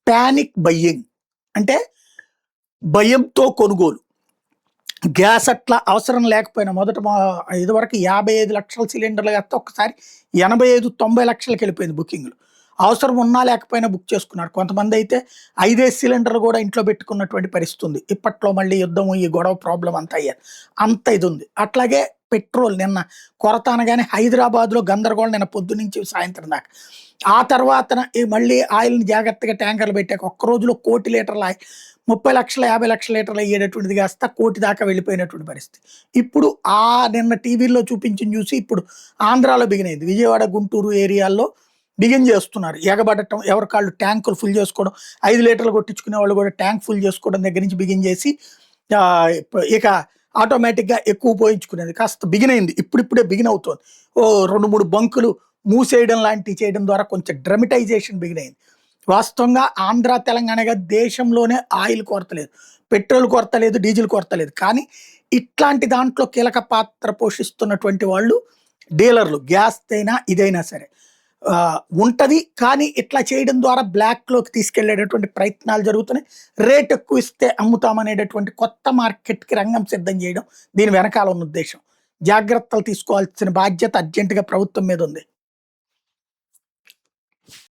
Panic buying అంటే భయంతో కొనుగోలు. గ్యాస్ అట్లా అవసరం లేకపోయినా మొదట ఇదివరకు 55,00,000 సిలిండర్లు కాస్త ఒక్కసారి 85, 90 లక్షలకి వెళ్ళిపోయింది బుకింగ్‌లు. అవసరం ఉన్నా లేకపోయినా బుక్ చేసుకున్నారు. కొంతమందయితే 5 సిలిండర్లు కూడా ఇంట్లో పెట్టుకున్నటువంటి పరిస్థితి ఉంది. ఇప్పట్లో మళ్ళీ యుద్ధం, ఈ గొడవ ప్రాబ్లమ్ అంతా అయ్యారు. అంత ఇదుంది. అట్లాగే పెట్రోల్ నిన్న కొరత అనగానే హైదరాబాద్‌లో గందరగోళం నిన్న పొద్దున్నుంచి సాయంత్రం దాకా. ఆ తర్వాతన ఈ మళ్ళీ ఆయిల్‌ని జాగ్రత్తగా ట్యాంకర్‌లు పెట్టాక ఒక్క రోజులో 1,00,00,000 లీటర్ల ఆయిల్ 30,00,000, 50,00,000 లీటర్లు అయ్యేటటువంటిది కాస్త 1,00,00,000 దాకా వెళ్ళిపోయినటువంటి పరిస్థితి. ఇప్పుడు నిన్న టీవీల్లో చూపించింది చూసి ఇప్పుడు ఆంధ్రాలో బిగినైంది. విజయవాడ, గుంటూరు ఏరియాల్లో బిగిన్ చేస్తున్నారు. ఎగబడటం, ఎవరికాళ్ళు ట్యాంకులు ఫుల్ చేసుకోవడం, 5 లీటర్లు కొట్టించుకునే వాళ్ళు కూడా ట్యాంక్ ఫుల్ చేసుకోవడం దగ్గర నుంచి బిగిన్ చేసి ఇక ఆటోమేటిక్‌గా ఎక్కువ పోయించుకునేది కాస్త బిగినైంది. ఇప్పుడిప్పుడే బిగిన్ అవుతోంది. ఓ 2, 3 బంకులు మూసేయడం లాంటివి చేయడం ద్వారా కొంచెం డ్రమటైజేషన్ బిగినైంది. వాస్తవంగా ఆంధ్ర, తెలంగాణగా దేశంలోనే ఆయిల్ కొరత లేదు. పెట్రోల్ కొరత లేదు, డీజిల్ కొరత లేదు. కానీ ఇట్లాంటి దాంట్లో కీలక పాత్ర పోషిస్తున్నటువంటి వాళ్ళు డీలర్లు. గ్యాస్‌దైనా ఇదైనా సరే. ఉంటది. కానీ ఇట్లా చేయడం ద్వారా బ్లాక్‌లోకి తీసుకెళ్ళేటటువంటి ప్రయత్నాలు జరుగుతున్నాయి. రేట్ ఎక్కువ ఇస్తే అమ్ముతామనేటటువంటి కొత్త మార్కెట్‌కి రంగం సిద్ధం చేయడం దీని వెనకాల ఉన్న ఉద్దేశ్యం. జాగ్రత్తలు తీసుకోవాల్సిన బాధ్యత అర్జెంట్‌గా ప్రభుత్వం మీద ఉంది.